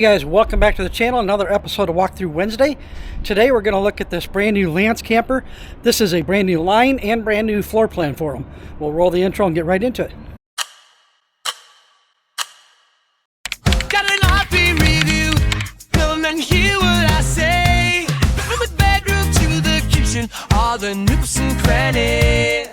Hey guys, welcome back to the channel. Another episode of Walkthrough Wednesday. Today we're going to look at this brand new Lance camper. This is a brand new line and brand new floor plan for them. We'll roll the intro and get right into it. Got an RP review, come and hear what I say. From the bedroom to the kitchen, all the nooks and crannies.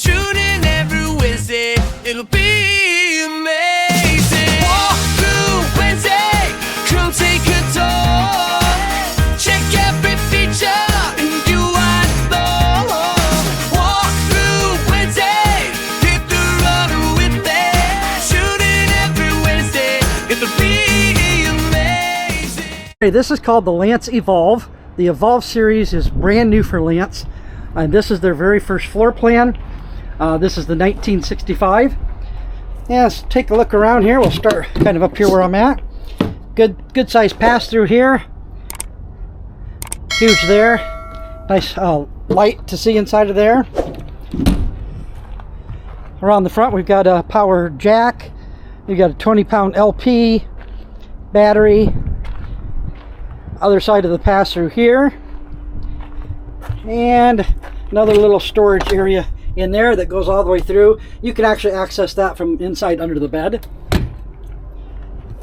Tune in every Wednesday, it'll be amazing. Walk through Wednesday, come take a tour. Check every feature and you want more. Walk through Wednesday, hit the road with it. Tune in every Wednesday, it'll be amazing. Okay, this is called the Lance Evolve. The Evolve series is brand new for Lance. And this is their very first floor plan. This is the 1965. Yeah, let's take a look around here. We'll start kind of up here where I'm at. Good size pass through here. Huge there. Nice light to see inside of there. Around the front we've got a power jack. You've got a 20-pound LP battery. Other side of the pass through here. And another little storage area in there that goes all the way through. You can actually access that from inside under the bed.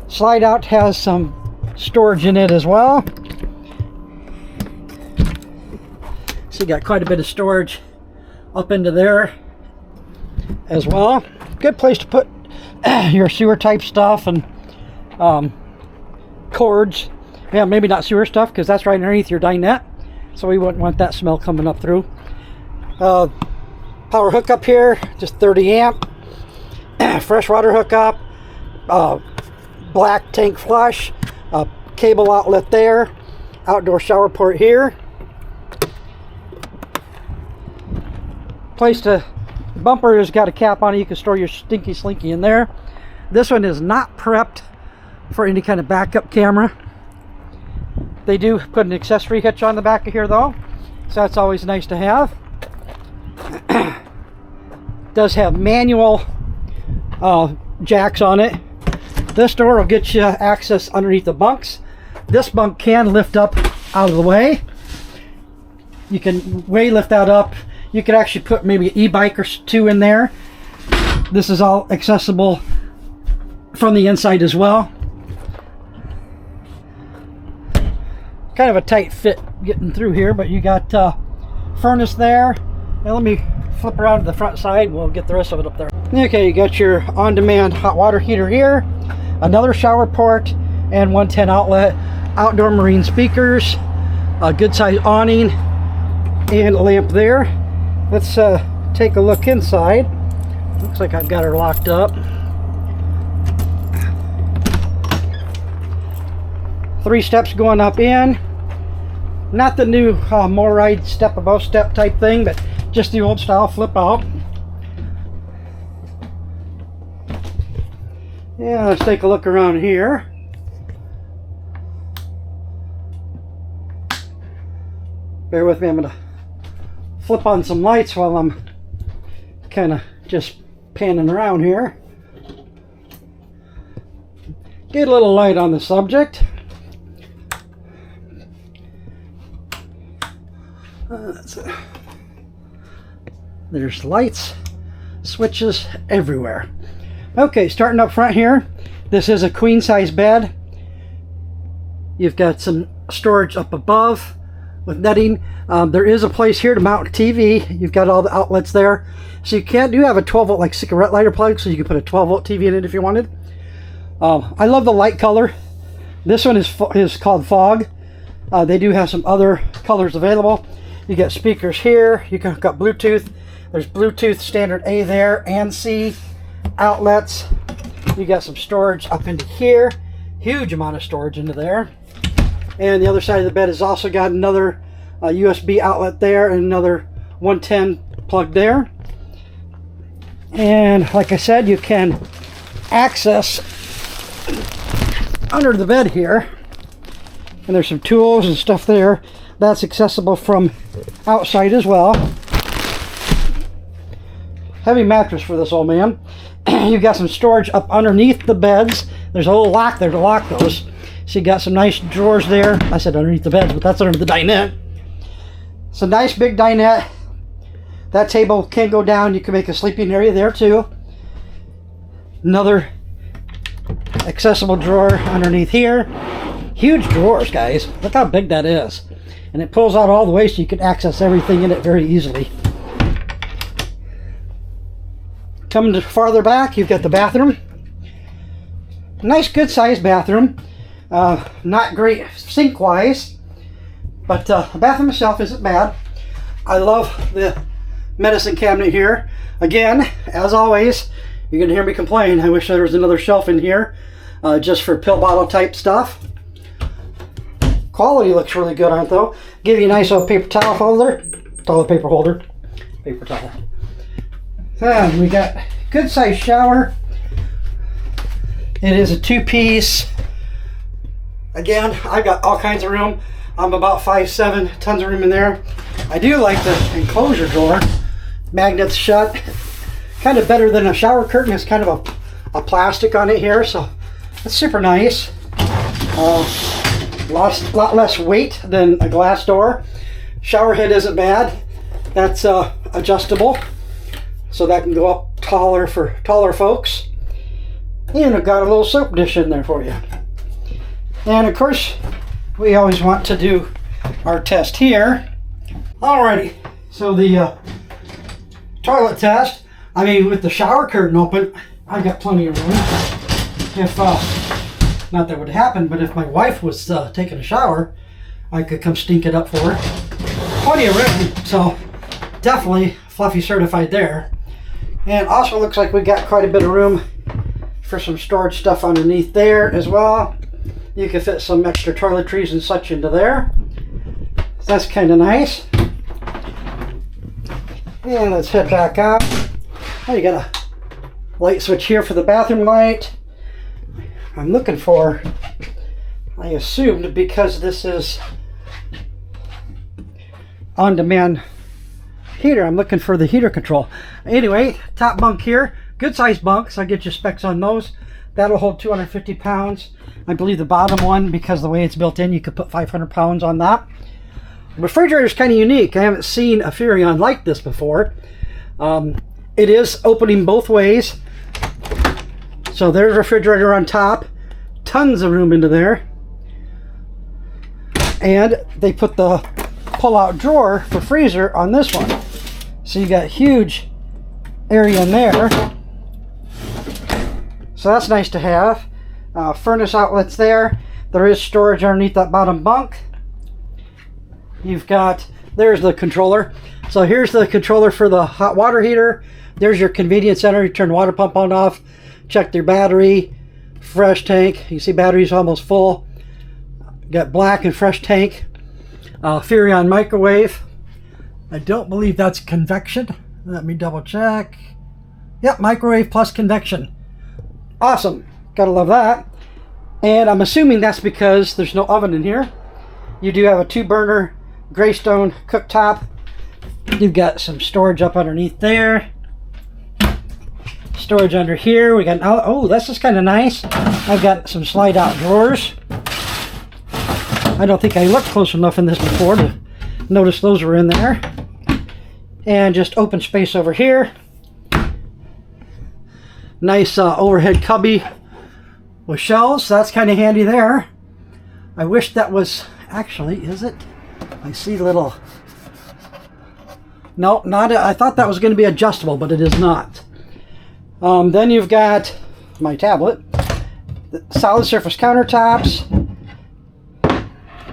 Slide out has some storage in it as well. So you got quite a bit of storage up into there as well. Good place to put your sewer type stuff and cords. Yeah, maybe not sewer stuff because that's right underneath your dinette, so we wouldn't want that smell coming up through. Power hookup here, just 30 amp. Freshwater hookup. Black tank flush. Cable outlet there. Outdoor shower port here. Place to bumper has got a cap on it. You can store your stinky slinky in there. This one is not prepped for any kind of backup camera. They do put an accessory hitch on the back of here though, so that's always nice to have. Does have manual jacks on it. This door will get you access underneath the bunks. This bunk can lift up out of the way. You can lift that up. You could actually put maybe an e-bike or two in there. This is all accessible from the inside as well. Kind of a tight fit getting through here, but you got furnace there. Now let me flip around to the front side. We'll get the rest of it up there. Okay, you got your on-demand hot water heater here, another shower port, and 110 outlet, outdoor marine speakers, a good size awning, and a lamp there. Let's take a look inside. Looks like I've got her locked up. 3 steps going up in. Not the new MORryde step above step type thing, but just the old style flip out. Yeah, let's take a look around here. Bear with me, I'm gonna flip on some lights while I'm kind of just panning around here. Get a little light on the subject. There's lights, switches everywhere. Okay, starting up front here, this is a queen size bed. You've got some storage up above with netting. There is a place here to mount a TV. You've got all the outlets there. So you do have a 12 volt like cigarette lighter plug, so you can put a 12 volt TV in it if you wanted. I love the light color. This one is called Fog. They do have some other colors available. You got speakers here. You got Bluetooth. There's Bluetooth standard A there and C outlets. You got some storage up into here. Huge amount of storage into there. And the other side of the bed has also got another USB outlet there and another 110 plug there. And like I said, you can access under the bed here. And there's some tools and stuff there. That's accessible from outside as well. Heavy mattress for this old man. You've got some storage up underneath the beds. There's a little lock there to lock those. So you got some nice drawers there. I said underneath the beds, but that's under the dinette. It's a nice big dinette. That table can go down. You can make a sleeping area there too. Another accessible drawer underneath here. Huge drawers, guys. Look how big that is. And it pulls out all the way so you can access everything in it very easily. Coming to farther back, you've got the bathroom. Nice, good sized bathroom. Not great sink wise, but the bathroom itself isn't bad. I love the medicine cabinet here. Again, as always, you're gonna hear me complain. I wish there was another shelf in here just for pill bottle type stuff. Quality looks really good on it though. Give you a nice old paper towel holder. Toilet paper holder. Paper towel. And we got good sized shower. It is a 2-piece. Again, I've got all kinds of room. I'm about 5'7", tons of room in there. I do like the enclosure door. Magnets shut. Kind of better than a shower curtain. It's kind of a plastic on it here, so it's super nice. Lot less weight than a glass door. Shower head isn't bad. That's adjustable, so that can go up taller for taller folks. And I've got a little soap dish in there for you. And of course, we always want to do our test here. Alrighty, so the toilet test. I mean, with the shower curtain open, I've got plenty of room. If, not that would happen, but if my wife was taking a shower, I could come stink it up for her. Plenty of room, so definitely Fluffy certified there. And also looks like we got quite a bit of room for some storage stuff underneath there as well. You can fit some extra toiletries and such into there. So that's kind of nice. And let's head back up. Oh, you got a light switch here for the bathroom light. I'm looking for, I assumed because this is on-demand heater, I'm looking for the heater control. Anyway, top bunk here. Good sized bunks. I'll get you specs on those. That'll hold 250 pounds. I believe the bottom one, because the way it's built in, you could put 500 pounds on that. The refrigerator is kind of unique. I haven't seen a Furrion like this before. It is opening both ways. So there's a refrigerator on top. Tons of room into there. And they put the pull-out drawer for freezer on this one. So you got huge area in there. So that's nice to have. Furnace outlets there. There is storage underneath that bottom bunk. You've got, there's the controller. So here's the controller for the hot water heater. There's your convenience center. You turn the water pump on off. Check your battery. Fresh tank. You see battery's almost full. Got black and fresh tank. Furrion microwave. I don't believe that's convection. Let me double check. Yep, microwave plus convection. Awesome. Gotta love that. And I'm assuming that's because there's no oven in here. You do have a 2-burner Greystone cooktop. You've got some storage up underneath there. Storage under here. We got, oh, this is kind of nice. I've got some slide out drawers. I don't think I looked close enough in this before to notice those were in there. And just open space over here. Nice overhead cubby with shelves. That's kind of handy there. I wish that was, actually, is it? I see little, no, not, I thought that was going to be adjustable, but it is not. Then you've got my tablet, the solid surface countertops.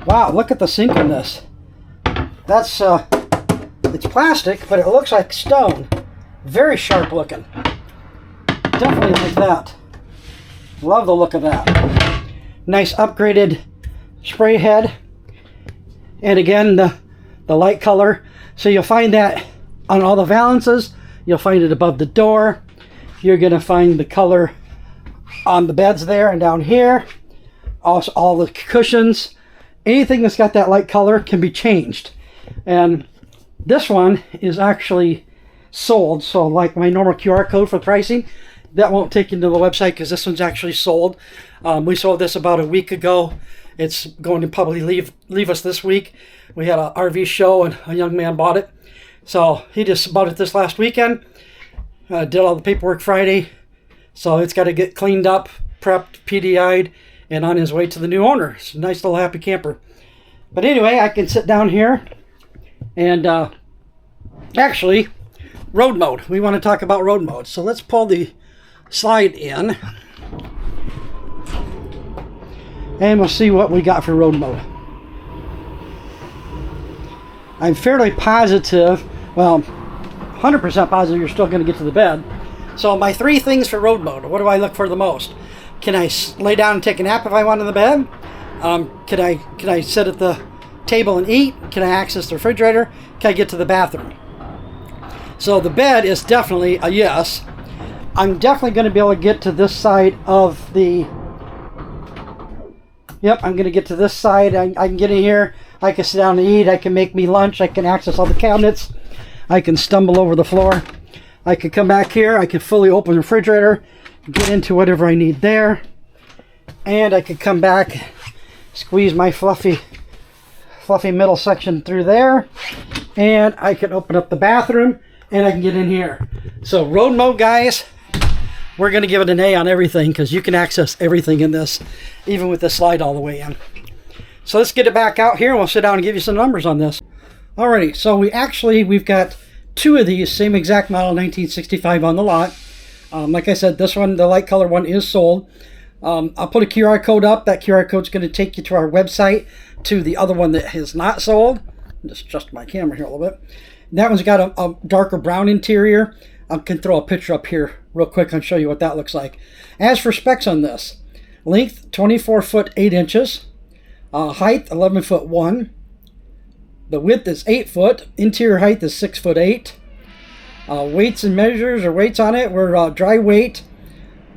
Wow, look at the sink in this. That's, it's plastic, but it looks like stone. Very sharp looking. Definitely like that. Love the look of that. Nice upgraded spray head. And again, the light color. So you'll find that on all the valances. You'll find it above the door. You're going to find the color on the beds there and down here. Also, all the cushions. Anything that's got that light color can be changed. And this one is actually sold. So like my normal QR code for pricing, that won't take you to the website because this one's actually sold. We sold this about a week ago. It's going to probably leave us this week. We had an RV show and a young man bought it. So he just bought it this last weekend. Did all the paperwork Friday. So it's got to get cleaned up, prepped, PDI'd, and on his way to the new owner. It's a nice little happy camper. But anyway, I can sit down here and actually, road mode. We want to talk about road mode. So let's pull the slide in and we'll see what we got for road mode. I'm fairly positive, well, 100% positive you're still going to get to the bed. So my 3 things for road mode, what do I look for the most? Can I lay down and take a nap if I want in the bed? Can I sit at the table and eat? Can I access the refrigerator? Can I get to the bathroom? So the bed is definitely a yes. I'm definitely going to be able to get to this side of the... Yep, I'm going to get to this side. I can get in here. I can sit down and eat. I can make me lunch. I can access all the cabinets. I can stumble over the floor. I can come back here. I can fully open the refrigerator, get into whatever I need there. And I can come back, squeeze my fluffy middle section through there. And I can open up the bathroom and I can get in here. So road mode, guys, we're going to give it an A on everything because you can access everything in this, even with the slide all the way in. So let's get it back out here and we'll sit down and give you some numbers on this. Alrighty, so we've got 2 of these, same exact model, 1965 on the lot. Like I said, this one, the light color one, is sold. I'll put a QR code up. That QR code is going to take you to our website, to the other one that is not sold. Just adjust my camera here a little bit. That one's got a darker brown interior. I can throw a picture up here real quick and show you what that looks like. As for specs on this, length 24 foot 8 inches, height 11 foot 1. The width is 8 foot. Interior height is 6 foot 8. Weights and measures or weights on it were dry weight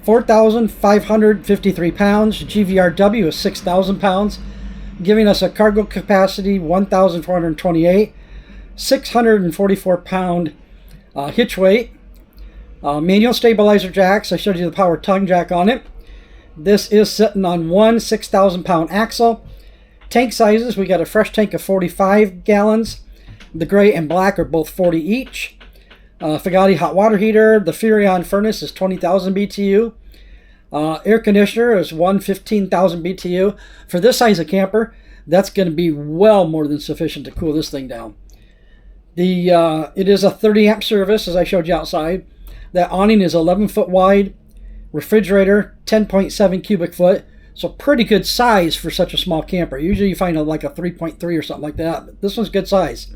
4,553 pounds. GVRW is 6,000 pounds, giving us a cargo capacity 1,428. 644 pound hitch weight. Manual stabilizer jacks. I showed you the power tongue jack on it. This is sitting on one 6,000 pound axle. Tank sizes, we got a fresh tank of 45 gallons. The gray and black are both 40 each. Fagatti hot water heater. The Furrion furnace is 20,000 BTU. Air conditioner is 15,000 BTU. For this size of camper, that's going to be well more than sufficient to cool this thing down. It is a 30 amp service, as I showed you outside. That awning is 11 foot wide. Refrigerator, 10.7 cubic foot. So pretty good size for such a small camper. Usually you find like a 3.3 or something like that. But this one's good size.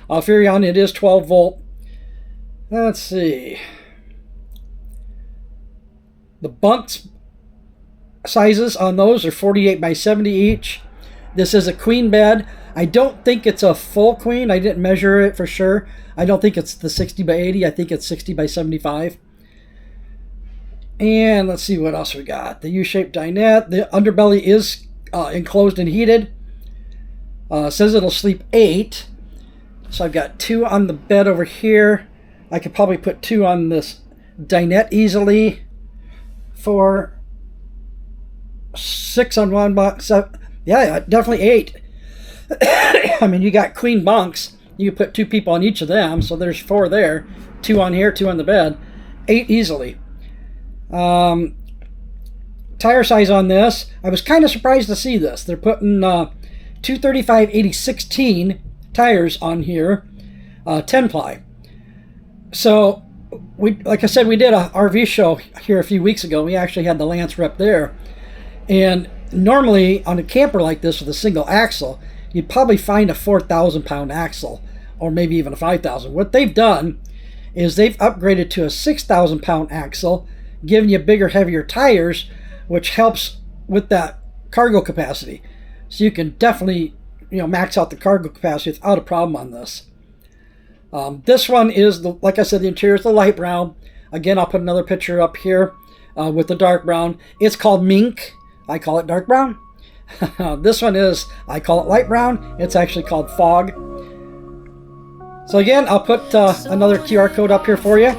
Furrion, it is 12 volt. Let's see. The bunks sizes on those are 48 by 70 each. This is a queen bed. I don't think it's a full queen. I didn't measure it for sure. I don't think it's the 60 by 80. I think it's 60 by 75. And let's see what else we got. The U-shaped dinette. The underbelly is enclosed and heated. Says it'll sleep 8. So I've got 2 on the bed over here. I could probably put 2 on this dinette easily. For 6 on one box. Yeah, definitely 8. I mean, you got queen bunks. You put 2 people on each of them. So there's 4 there. 2 on here, 2 on the bed. 8 easily. Tire size on this, I was kind of surprised to see this. They're putting 235/80/16 tires on here, 10 ply. So like I said, we did a RV show here a few weeks ago. We actually had the Lance rep there, and normally on a camper like this with a single axle, you'd probably find a 4,000 pound axle, or maybe even a 5,000. What they've done is they've upgraded to a 6,000 pound axle, giving you bigger, heavier tires, which helps with that cargo capacity. So you can definitely, max out the cargo capacity without a problem on this. This one is, like I said, the interior is the light brown. Again, I'll put another picture up here with the dark brown. It's called mink. I call it dark brown. This one is, I call it light brown. It's actually called fog. So again, I'll put another QR code up here for you.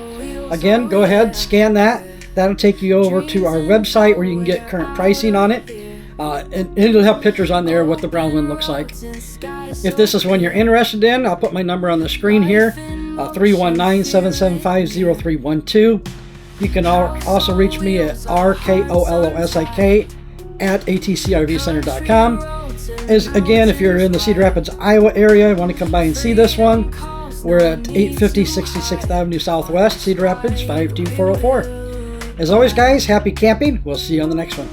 Again, go ahead, scan that. That'll take you over to our website where you can get current pricing on it. And it'll have pictures on there of what the brown one looks like. If this is one you're interested in, I'll put my number on the screen here, 319-775-0312. You can also reach me at rkolosik@atcrvcenter.com. As again, if you're in the Cedar Rapids, Iowa area, want to come by and see this one, we're at 850 66th Avenue Southwest, Cedar Rapids, 52404. As always, guys, happy camping. We'll see you on the next one.